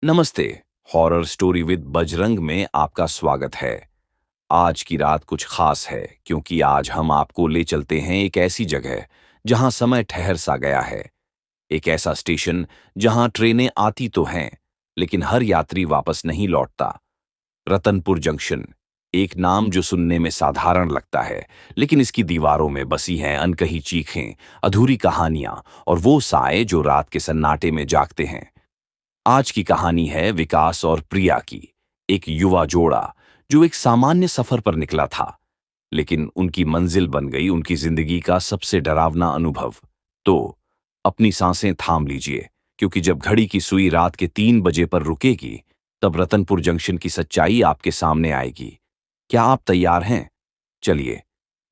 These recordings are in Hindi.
नमस्ते। हॉरर स्टोरी विद बजरंग में आपका स्वागत है। आज की रात कुछ खास है क्योंकि आज हम आपको ले चलते हैं एक ऐसी जगह जहां समय ठहर सा गया है। एक ऐसा स्टेशन जहां ट्रेनें आती तो हैं लेकिन हर यात्री वापस नहीं लौटता। रतनपुर जंक्शन, एक नाम जो सुनने में साधारण लगता है लेकिन इसकी दीवारों में बसी हैं अनकही चीखें, अधूरी कहानियां और वो साए जो रात के सन्नाटे में जागते हैं। आज की कहानी है विकास और प्रिया की, एक युवा जोड़ा जो एक सामान्य सफर पर निकला था, लेकिन उनकी मंजिल बन गई उनकी जिंदगी का सबसे डरावना अनुभव। तो अपनी सांसें थाम लीजिए, क्योंकि जब घड़ी की सुई रात के 3 बजे पर रुकेगी, तब रतनपुर जंक्शन की सच्चाई आपके सामने आएगी। क्या आप तैयार हैं? चलिए,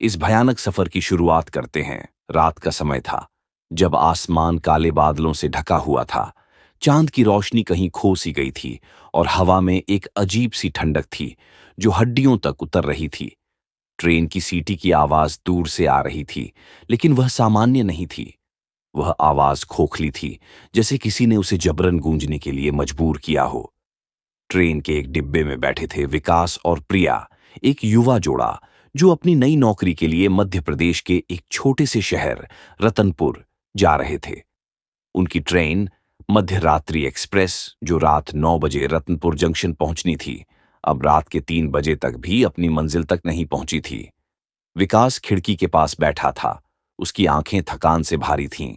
इस भयानक सफर की शुरुआत करते हैं। रात का समय था, जब आसमान काले बादलों से ढका हुआ था। चांद की रोशनी कहीं खो सी गई थी और हवा में एक अजीब सी ठंडक थी जो हड्डियों तक उतर रही थी। ट्रेन की सीटी की आवाज दूर से आ रही थी, लेकिन वह सामान्य नहीं थी। वह आवाज खोखली थी, जैसे किसी ने उसे जबरन गूंजने के लिए मजबूर किया हो। ट्रेन के एक डिब्बे में बैठे थे विकास और प्रिया, एक युवा जोड़ा जो अपनी नई नौकरी के लिए मध्य प्रदेश के एक छोटे से शहर रतनपुर जा रहे थे। उनकी ट्रेन मध्य रात्रि एक्सप्रेस, जो रात 9 बजे रतनपुर जंक्शन पहुंचनी थी, अब रात के 3 बजे तक भी अपनी मंजिल तक नहीं पहुंची थी। विकास खिड़की के पास बैठा था, उसकी आंखें थकान से भारी थीं।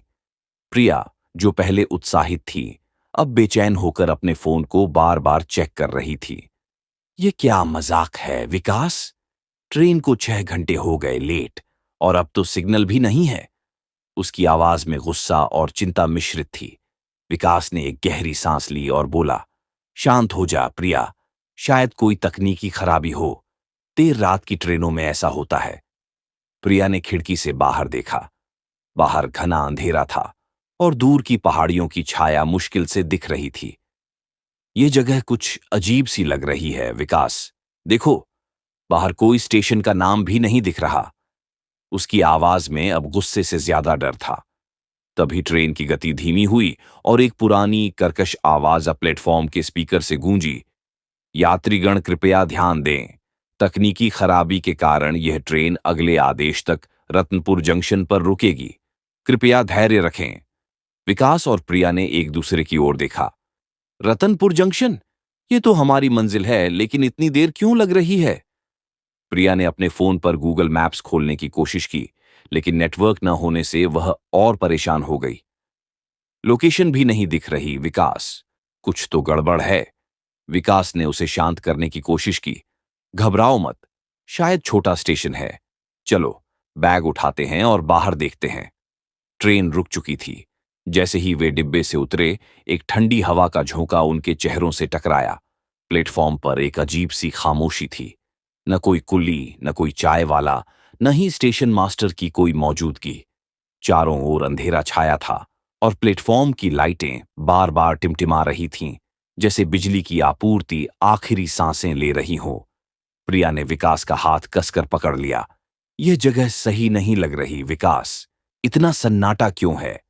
प्रिया, जो पहले उत्साहित थी, अब बेचैन होकर अपने फोन को बार बार चेक कर रही थी। ये क्या मजाक है विकास? ट्रेन को 6 घंटे हो गए लेट, और अब तो सिग्नल भी नहीं है। उसकी आवाज में गुस्सा और चिंता मिश्रित थी। विकास ने एक गहरी सांस ली और बोला, शांत हो जा प्रिया, शायद कोई तकनीकी खराबी हो। देर रात की ट्रेनों में ऐसा होता है। प्रिया ने खिड़की से बाहर देखा। बाहर घना अंधेरा था और दूर की पहाड़ियों की छाया मुश्किल से दिख रही थी। ये जगह कुछ अजीब सी लग रही है विकास। देखो, बाहर कोई स्टेशन का नाम भी नहीं दिख रहा। उसकी आवाज में अब गुस्से से ज्यादा डर था। तभी ट्रेन की गति धीमी हुई और एक पुरानी कर्कश आवाज प्लेटफॉर्म के स्पीकर से गूंजी, यात्रीगण कृपया ध्यान दें, तकनीकी खराबी के कारण यह ट्रेन अगले आदेश तक रतनपुर जंक्शन पर रुकेगी। कृपया धैर्य रखें। विकास और प्रिया ने एक दूसरे की ओर देखा। रतनपुर जंक्शन? ये तो हमारी मंजिल है, लेकिन इतनी देर क्यों लग रही है? प्रिया ने अपने फोन पर गूगल मैप्स खोलने की कोशिश की, लेकिन नेटवर्क न होने से वह और परेशान हो गई। लोकेशन भी नहीं दिख रही विकास, कुछ तो गड़बड़ है। विकास ने उसे शांत करने की कोशिश की। घबराओ मत, शायद छोटा स्टेशन है। चलो, बैग उठाते हैं और बाहर देखते हैं। ट्रेन रुक चुकी थी। जैसे ही वे डिब्बे से उतरे, एक ठंडी हवा का झोंका उनके चेहरों से टकराया। प्लेटफॉर्म पर एक अजीब सी खामोशी थी। न कोई कुल्ली, न कोई चाय वाला, न ही स्टेशन मास्टर की कोई मौजूदगी। चारों ओर अंधेरा छाया था और प्लेटफॉर्म की लाइटें बार बार टिमटिमा रही थीं, जैसे बिजली की आपूर्ति आखिरी सांसें ले रही हो। प्रिया ने विकास का हाथ कसकर पकड़ लिया। यह जगह सही नहीं लग रही विकास, इतना सन्नाटा क्यों है?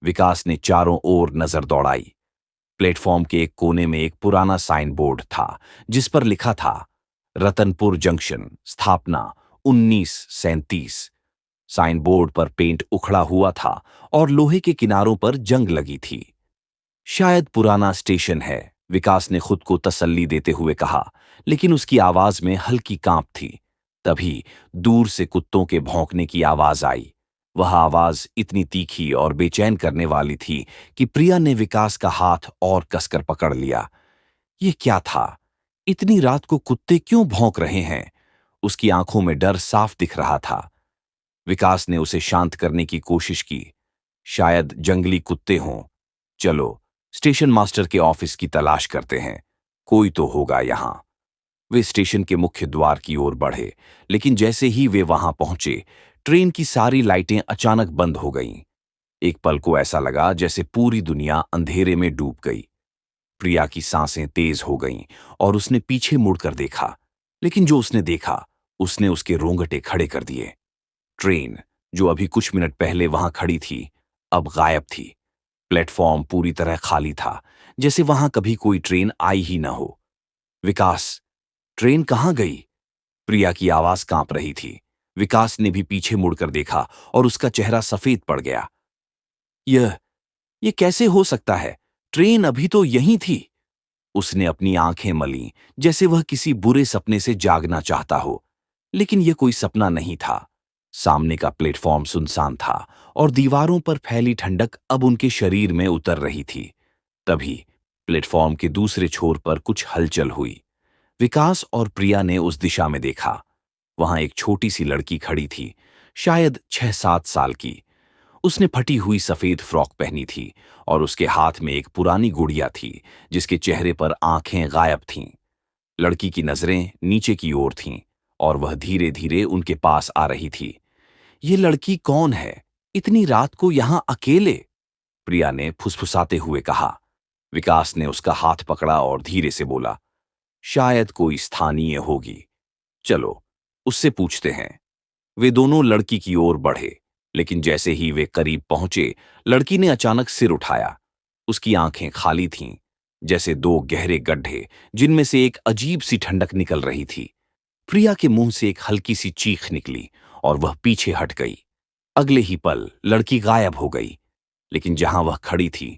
विकास ने चारों ओर नजर दौड़ाई। प्लेटफॉर्म के एक कोने में एक पुराना साइन बोर्ड था, जिस पर लिखा था, रतनपुर जंक्शन, स्थापना 1937। साइन बोर्ड पर पेंट उखड़ा हुआ था और लोहे के किनारों पर जंग लगी थी। शायद पुराना स्टेशन है, विकास ने खुद को तसल्ली देते हुए कहा, लेकिन उसकी आवाज में हल्की कांप थी। तभी दूर से कुत्तों के भौंकने की आवाज आई। वह आवाज इतनी तीखी और बेचैन करने वाली थी कि प्रिया ने विकास का हाथ और कसकर पकड़ लिया। ये क्या था? इतनी रात को कुत्ते क्यों भौंक रहे हैं? उसकी आंखों में डर साफ दिख रहा था। विकास ने उसे शांत करने की कोशिश की। शायद जंगली कुत्ते हों। चलो, स्टेशन मास्टर के ऑफिस की तलाश करते हैं, कोई तो होगा यहां। वे स्टेशन के मुख्य द्वार की ओर बढ़े, लेकिन जैसे ही वे वहां पहुंचे, ट्रेन की सारी लाइटें अचानक बंद हो गईं। एक पल को ऐसा लगा जैसे पूरी दुनिया अंधेरे में डूब गई। प्रिया की सांसें तेज हो गईं और उसने पीछे मुड़कर देखा, लेकिन जो उसने देखा, उसने उसके रोंगटे खड़े कर दिए। ट्रेन, जो अभी कुछ मिनट पहले वहां खड़ी थी, अब गायब थी। प्लेटफॉर्म पूरी तरह खाली था, जैसे वहां कभी कोई ट्रेन आई ही ना हो। विकास, ट्रेन कहाँ गई? प्रिया की आवाज कांप रही थी। विकास ने भी पीछे मुड़कर देखा और उसका चेहरा सफेद पड़ गया। यह यह कैसे हो सकता है? ट्रेन अभी तो यहीं थी। उसने अपनी आंखें मलीं, जैसे वह किसी बुरे सपने से जागना चाहता हो। लेकिन यह कोई सपना नहीं था। सामने का प्लेटफॉर्म सुनसान था और दीवारों पर फैली ठंडक अब उनके शरीर में उतर रही थी। तभी प्लेटफॉर्म के दूसरे छोर पर कुछ हलचल हुई। विकास और प्रिया ने उस दिशा में देखा। वहां एक छोटी सी लड़की खड़ी थी, शायद 6-7 साल की। उसने फटी हुई सफेद फ्रॉक पहनी थी और उसके हाथ में एक पुरानी गुड़िया थी, जिसके चेहरे पर आंखें गायब थीं। लड़की की नजरें नीचे की ओर थीं और वह धीरे धीरे उनके पास आ रही थी। ये लड़की कौन है, इतनी रात को यहां अकेले? प्रिया ने फुसफुसाते हुए कहा। विकास ने उसका हाथ पकड़ा और धीरे से बोला, शायद कोई स्थानीय होगी। चलो, उससे पूछते हैं। वे दोनों लड़की की ओर बढ़े, लेकिन जैसे ही वे करीब पहुंचे, लड़की ने अचानक सिर उठाया। उसकी आंखें खाली थीं, जैसे दो गहरे गड्ढे जिनमें से एक अजीब सी ठंडक निकल रही थी। प्रिया के मुंह से एक हल्की सी चीख निकली और वह पीछे हट गई। अगले ही पल लड़की गायब हो गई, लेकिन जहां वह खड़ी थी,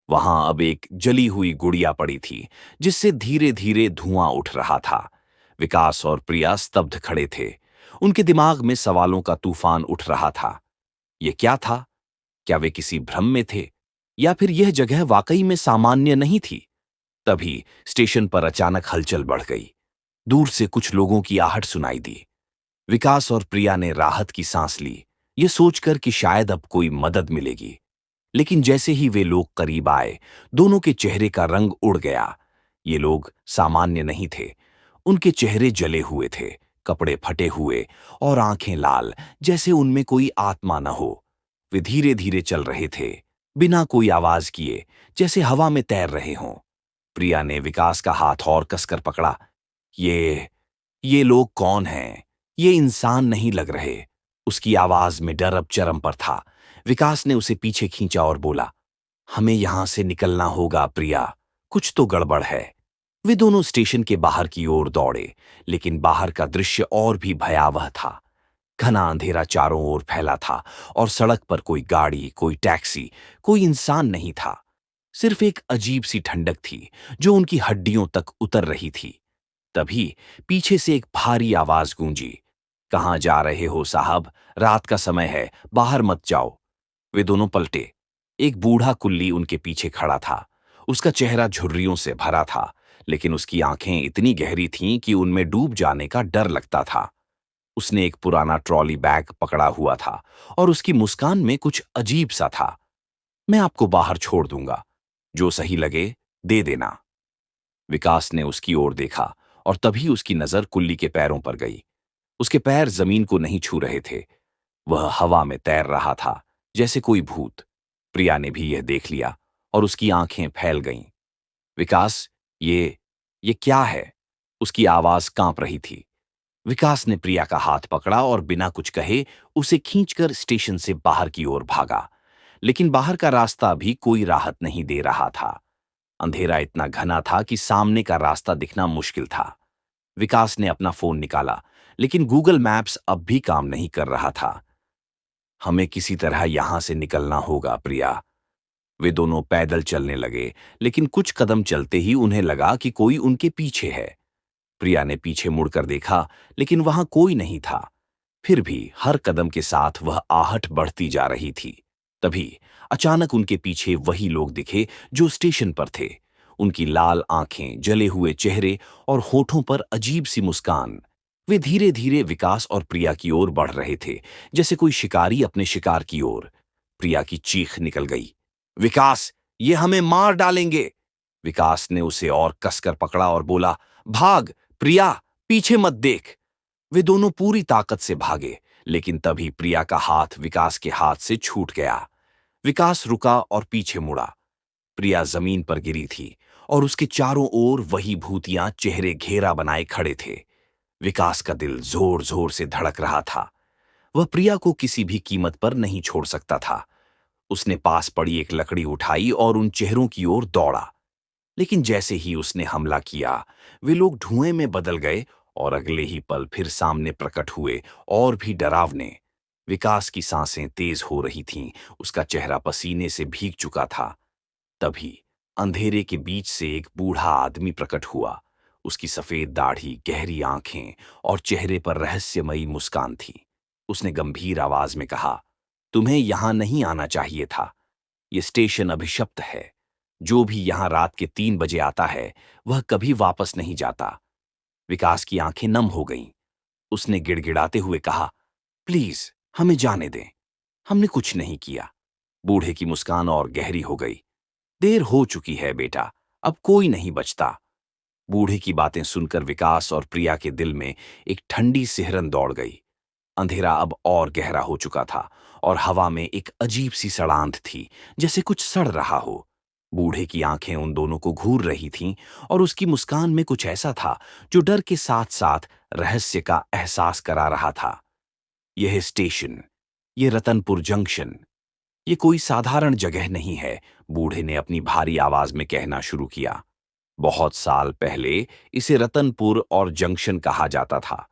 वहां अब एक जली हुई गुड़िया पड़ी थी, जिससे धीरे धीरे धुआं उठ रहा था। विकास और प्रिया स्तब्ध खड़े थे। उनके दिमाग में सवालों का तूफान उठ रहा था। यह क्या था? क्या वे किसी भ्रम में थे, या फिर यह जगह वाकई में सामान्य नहीं थी? तभी स्टेशन पर अचानक हलचल बढ़ गई। दूर से कुछ लोगों की आहट सुनाई दी। विकास और प्रिया ने राहत की सांस ली, ये सोचकर कि शायद अब कोई मदद मिलेगी। लेकिन जैसे ही वे लोग करीब आए, दोनों के चेहरे का रंग उड़ गया। ये लोग सामान्य नहीं थे। उनके चेहरे जले हुए थे, कपड़े फटे हुए और आंखें लाल, जैसे उनमें कोई आत्मा न हो। वे धीरे धीरे चल रहे थे, बिना कोई आवाज किए, जैसे हवा में तैर रहे हों। प्रिया ने विकास का हाथ और कसकर पकड़ा। ये ये लोग कौन हैं? ये इंसान नहीं लग रहे। उसकी आवाज में डर अब चरम पर था। विकास ने उसे पीछे खींचा और बोला, हमें यहां से निकलना होगा प्रिया, कुछ तो गड़बड़ है। वे दोनों स्टेशन के बाहर की ओर दौड़े, लेकिन बाहर का दृश्य और भी भयावह था। घना अंधेरा चारों ओर फैला था और सड़क पर कोई गाड़ी, कोई टैक्सी, कोई इंसान नहीं था। सिर्फ एक अजीब सी ठंडक थी, जो उनकी हड्डियों तक उतर रही थी। तभी पीछे से एक भारी आवाज गूंजी, कहाँ जा रहे हो साहब? रात का समय है, बाहर मत जाओ। वे दोनों पलटे। एक बूढ़ा कुल्ली उनके पीछे खड़ा था। उसका चेहरा झुर्रियों से भरा था, लेकिन उसकी आंखें इतनी गहरी थीं कि उनमें डूब जाने का डर लगता था। उसने एक पुराना ट्रॉली बैग पकड़ा हुआ था और उसकी मुस्कान में कुछ अजीब सा था। मैं आपको बाहर छोड़ दूंगा, जो सही लगे दे देना। विकास ने उसकी ओर देखा और तभी उसकी नजर कुल्ली के पैरों पर गई। उसके पैर जमीन को नहीं छू रहे थे। वह हवा में तैर रहा था, जैसे कोई भूत। प्रिया ने भी यह देख लिया और उसकी आंखें फैल गईं। विकास, ये क्या है? उसकी आवाज कांप रही थी। विकास ने प्रिया का हाथ पकड़ा और बिना कुछ कहे उसे खींचकर स्टेशन से बाहर की ओर भागा। लेकिन बाहर का रास्ता भी कोई राहत नहीं दे रहा था। अंधेरा इतना घना था कि सामने का रास्ता दिखना मुश्किल था। विकास ने अपना फोन निकाला, लेकिन गूगल मैप्स अब भी काम नहीं कर रहा था। हमें किसी तरह यहां से निकलना होगा प्रिया। वे दोनों पैदल चलने लगे, लेकिन कुछ कदम चलते ही उन्हें लगा कि कोई उनके पीछे है। प्रिया ने पीछे मुड़कर देखा, लेकिन वहां कोई नहीं था। फिर भी हर कदम के साथ वह आहट बढ़ती जा रही थी। तभी अचानक उनके पीछे वही लोग दिखे जो स्टेशन पर थे। उनकी लाल आंखें, जले हुए चेहरे और होठों पर अजीब सी मुस्कान। वे धीरे धीरे विकास और प्रिया की ओर बढ़ रहे थे, जैसे कोई शिकारी अपने शिकार की ओर। प्रिया की चीख निकल गई, विकास, ये हमें मार डालेंगे। विकास ने उसे और कसकर पकड़ा और बोला, भाग प्रिया, पीछे मत देख। वे दोनों पूरी ताकत से भागे, लेकिन तभी प्रिया का हाथ विकास के हाथ से छूट गया। विकास रुका और पीछे मुड़ा। प्रिया जमीन पर गिरी थी और उसके चारों ओर वही भूतियां चेहरे घेरा बनाए खड़े थे। विकास का दिल जोर जोर से धड़क रहा था। वह प्रिया को किसी भी कीमत पर नहीं छोड़ सकता था। उसने पास पड़ी एक लकड़ी उठाई और उन चेहरों की ओर दौड़ा। लेकिन जैसे ही उसने हमला किया, वे लोग धुएं में बदल गए और अगले ही पल फिर सामने प्रकट हुए, और भी डरावने। विकास की सांसें तेज हो रही थीं, उसका चेहरा पसीने से भीग चुका था। तभी अंधेरे के बीच से एक बूढ़ा आदमी प्रकट हुआ। उसकी सफेद दाढ़ी, गहरी आंखें और चेहरे पर रहस्यमयी मुस्कान थी। उसने गंभीर आवाज में कहा, तुम्हें यहां नहीं आना चाहिए था। ये स्टेशन अभिशप्त है। जो भी यहां रात के 3 बजे आता है, वह कभी वापस नहीं जाता। विकास की आंखें नम हो गईं। उसने गिड़गिड़ाते हुए कहा, प्लीज हमें जाने दें, हमने कुछ नहीं किया। बूढ़े की मुस्कान और गहरी हो गई। देर हो चुकी है बेटा, अब कोई नहीं बचता। बूढ़े की बातें सुनकर विकास और प्रिया के दिल में एक ठंडी सिहरन दौड़ गई। अंधेरा अब और गहरा हो चुका था और हवा में एक अजीब सी सड़ांध थी, जैसे कुछ सड़ रहा हो। बूढ़े की आंखें उन दोनों को घूर रही थीं और उसकी मुस्कान में कुछ ऐसा था जो डर के साथ साथ रहस्य का एहसास करा रहा था। यह स्टेशन, ये रतनपुर जंक्शन, ये कोई साधारण जगह नहीं है, बूढ़े ने अपनी भारी आवाज में कहना शुरू किया। बहुत साल पहले इसे रतनपुर और जंक्शन कहा जाता था।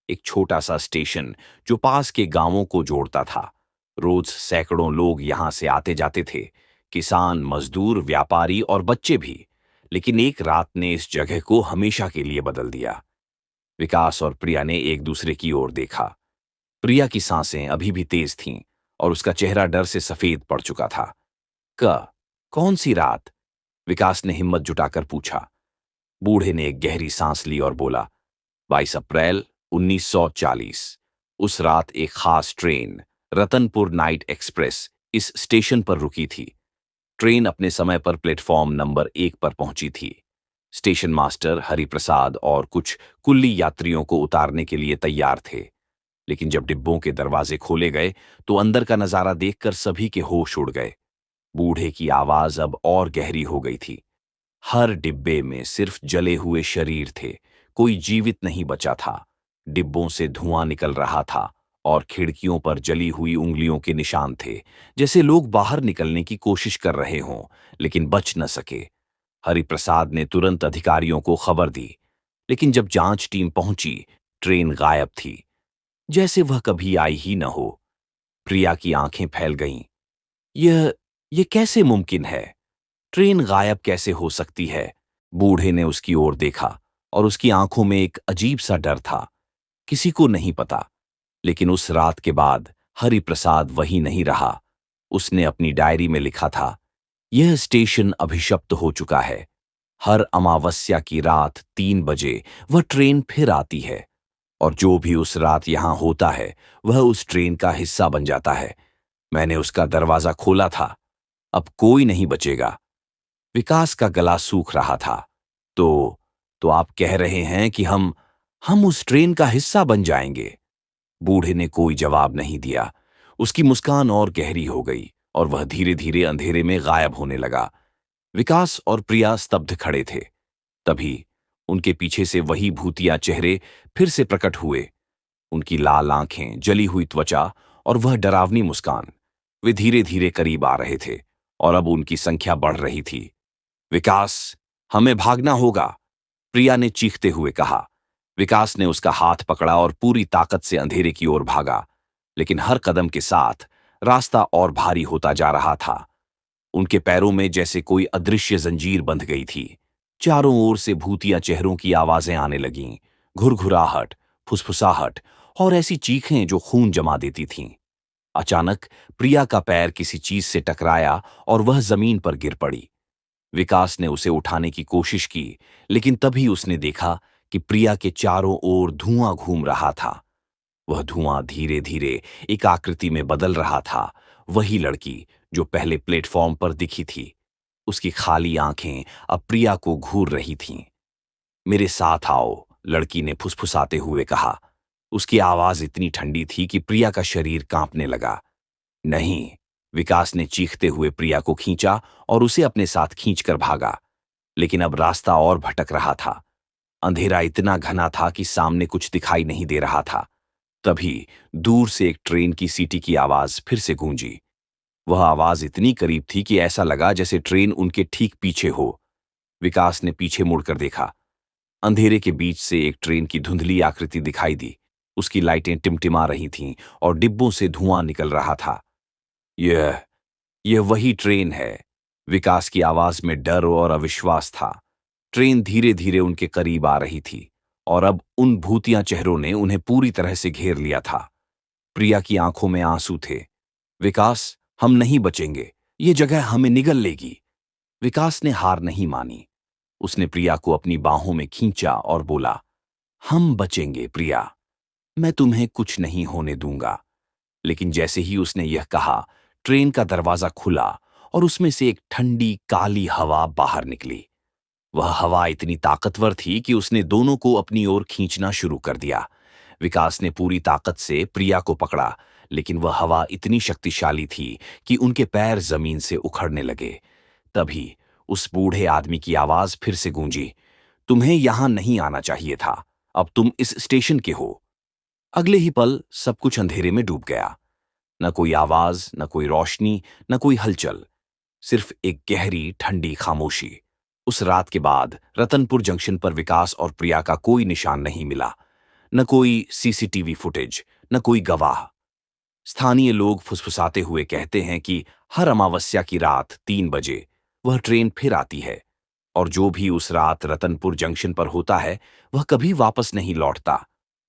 एक छोटा सा स्टेशन जो पास के गांवों को जोड़ता था। रोज सैकड़ों लोग यहां से आते जाते थे, किसान, मजदूर, व्यापारी और बच्चे भी। लेकिन एक रात ने इस जगह को हमेशा के लिए बदल दिया। विकास और प्रिया ने एक दूसरे की ओर देखा। प्रिया की सांसें अभी भी तेज थीं और उसका चेहरा डर से सफेद पड़ चुका था। कौन सी रात? विकास ने हिम्मत जुटाकर पूछा। बूढ़े ने एक गहरी सांस ली और बोला, 22 अप्रैल 1940। उस रात एक खास ट्रेन, रतनपुर नाइट एक्सप्रेस, इस स्टेशन पर रुकी थी। ट्रेन अपने समय पर प्लेटफॉर्म नंबर 1 पर पहुंची थी। स्टेशन मास्टर हरिप्रसाद और कुछ कुल्ली यात्रियों को उतारने के लिए तैयार थे। लेकिन जब डिब्बों के दरवाजे खोले गए तो अंदर का नजारा देखकर सभी के होश उड़ गए। बूढ़े की आवाज अब और गहरी हो गई थी। हर डिब्बे में सिर्फ जले हुए शरीर थे, कोई जीवित नहीं बचा था। डिब्बों से धुआं निकल रहा था और खिड़कियों पर जली हुई उंगलियों के निशान थे, जैसे लोग बाहर निकलने की कोशिश कर रहे हों लेकिन बच न सके। हरिप्रसाद ने तुरंत अधिकारियों को खबर दी, लेकिन जब जांच टीम पहुंची, ट्रेन गायब थी, जैसे वह कभी आई ही न हो। प्रिया की आंखें फैल गईं। यह यह कैसे मुमकिन है? ट्रेन गायब कैसे हो सकती है? बूढ़े ने उसकी ओर देखा और उसकी आंखों में एक अजीब सा डर था। किसी को नहीं पता, लेकिन उस रात के बाद हरिप्रसाद वही नहीं रहा। उसने अपनी डायरी में लिखा था, यह स्टेशन अभिशप्त हो चुका है। हर अमावस्या की रात 3 बजे वह ट्रेन फिर आती है, और जो भी उस रात यहां होता है वह उस ट्रेन का हिस्सा बन जाता है। मैंने उसका दरवाजा खोला था, अब कोई नहीं बचेगा। विकास का गला सूख रहा था। तो तो आप कह रहे हैं कि हम उस ट्रेन का हिस्सा बन जाएंगे? बूढ़े ने कोई जवाब नहीं दिया। उसकी मुस्कान और गहरी हो गई और वह धीरे धीरे अंधेरे में गायब होने लगा। विकास और प्रिया स्तब्ध खड़े थे। तभी उनके पीछे से वही भूतिया चेहरे फिर से प्रकट हुए। उनकी लाल आंखें, जली हुई त्वचा और वह डरावनी मुस्कान। वे धीरे धीरे करीब आ रहे थे और अब उनकी संख्या बढ़ रही थी। विकास, हमें भागना होगा, प्रिया ने चीखते हुए कहा। विकास ने उसका हाथ पकड़ा और पूरी ताकत से अंधेरे की ओर भागा, लेकिन हर कदम के साथ रास्ता और भारी होता जा रहा था। उनके पैरों में जैसे कोई अदृश्य जंजीर बंध गई थी। चारों ओर से भूतिया चेहरों की आवाजें आने लगीं, घुरघुराहट, फुसफुसाहट और ऐसी चीखें जो खून जमा देती थीं। अचानक प्रिया का पैर किसी चीज से टकराया और वह जमीन पर गिर पड़ी। विकास ने उसे उठाने की कोशिश की, लेकिन तभी उसने देखा कि प्रिया के चारों ओर धुआं घूम रहा था। वह धुआं धीरे धीरे एक आकृति में बदल रहा था, वही लड़की जो पहले प्लेटफॉर्म पर दिखी थी। उसकी खाली आंखें अब प्रिया को घूर रही थीं। मेरे साथ आओ, लड़की ने फुसफुसाते हुए कहा। उसकी आवाज इतनी ठंडी थी कि प्रिया का शरीर कांपने लगा। नहीं, विकास ने चीखते हुए प्रिया को खींचा और उसे अपने साथ खींचकर भागा। लेकिन अब रास्ता और भटक रहा था। अंधेरा इतना घना था कि सामने कुछ दिखाई नहीं दे रहा था। तभी दूर से एक ट्रेन की सीटी की आवाज फिर से गूंजी। वह आवाज इतनी करीब थी कि ऐसा लगा जैसे ट्रेन उनके ठीक पीछे हो। विकास ने पीछे मुड़कर देखा। अंधेरे के बीच से एक ट्रेन की धुंधली आकृति दिखाई दी। उसकी लाइटें टिमटिमा रही थीं और डिब्बों से धुआं निकल रहा था। यह यह वही ट्रेन है। विकास की आवाज में डर और अविश्वास था। ट्रेन धीरे धीरे उनके करीब आ रही थी और अब उन भूतिया चेहरों ने उन्हें पूरी तरह से घेर लिया था। प्रिया की आंखों में आंसू थे। विकास, हम नहीं बचेंगे, ये जगह हमें निगल लेगी। विकास ने हार नहीं मानी। उसने प्रिया को अपनी बाहों में खींचा और बोला, हम बचेंगे प्रिया, मैं तुम्हें कुछ नहीं होने दूंगा। लेकिन जैसे ही उसने यह कहा, ट्रेन का दरवाजा खुला और उसमें से एक ठंडी काली हवा बाहर निकली। वह हवा इतनी ताकतवर थी कि उसने दोनों को अपनी ओर खींचना शुरू कर दिया। विकास ने पूरी ताकत से प्रिया को पकड़ा, लेकिन वह हवा इतनी शक्तिशाली थी कि उनके पैर जमीन से उखड़ने लगे। तभी उस बूढ़े आदमी की आवाज फिर से गूंजी, तुम्हें यहां नहीं आना चाहिए था, अब तुम इस स्टेशन के हो। अगले ही पल सब कुछ अंधेरे में डूब गया। न कोई आवाज, न कोई रोशनी, न कोई हलचल, सिर्फ एक गहरी ठंडी खामोशी। उस रात के बाद रतनपुर जंक्शन पर विकास और प्रिया का कोई निशान नहीं मिला। न कोई सीसीटीवी फुटेज, न कोई गवाह। स्थानीय लोग फुसफुसाते हुए कहते हैं कि हर अमावस्या की रात 3 बजे वह ट्रेन फिर आती है, और जो भी उस रात रतनपुर जंक्शन पर होता है वह कभी वापस नहीं लौटता।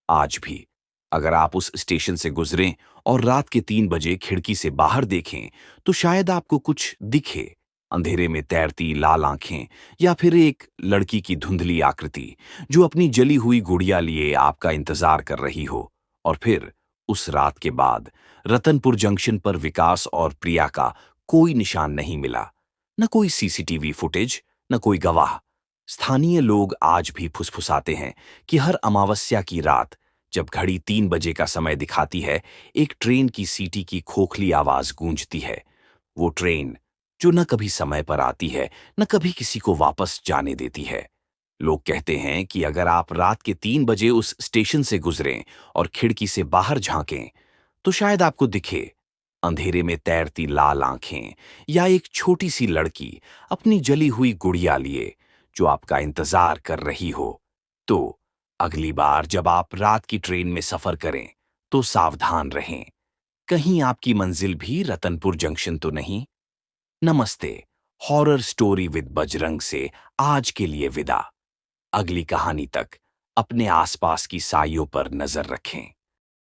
आज भी अगर आप उस स्टेशन से गुजरें और रात के 3 बजे खिड़की से बाहर देखें तो शायद आपको कुछ दिखे। अंधेरे में तैरती लाल आंखें, या फिर एक लड़की की धुंधली आकृति जो अपनी जली हुई गुड़िया लिए आपका इंतजार कर रही हो। और फिर उस रात के बाद रतनपुर जंक्शन पर विकास और प्रिया का कोई निशान नहीं मिला। न कोई सीसीटीवी फुटेज, न कोई गवाह। स्थानीय लोग आज भी फुसफुसाते हैं कि हर अमावस्या की रात जब घड़ी 3 बजे का समय दिखाती है, एक ट्रेन की सीटी की खोखली आवाज गूंजती है। वो ट्रेन जो न कभी समय पर आती है, न कभी किसी को वापस जाने देती है। लोग कहते हैं कि अगर आप रात के 3 बजे उस स्टेशन से गुजरें और खिड़की से बाहर झांकें, तो शायद आपको दिखे अंधेरे में तैरती लाल आंखें, या एक छोटी सी लड़की अपनी जली हुई गुड़िया लिए जो आपका इंतजार कर रही हो। तो अगली बार जब आप रात की ट्रेन में सफर करें तो सावधान रहें, कहीं आपकी मंजिल भी रतनपुर जंक्शन तो नहीं। नमस्ते। हॉरर स्टोरी विद बजरंग से आज के लिए विदा। अगली कहानी तक अपने आसपास की साइयों पर नजर रखें।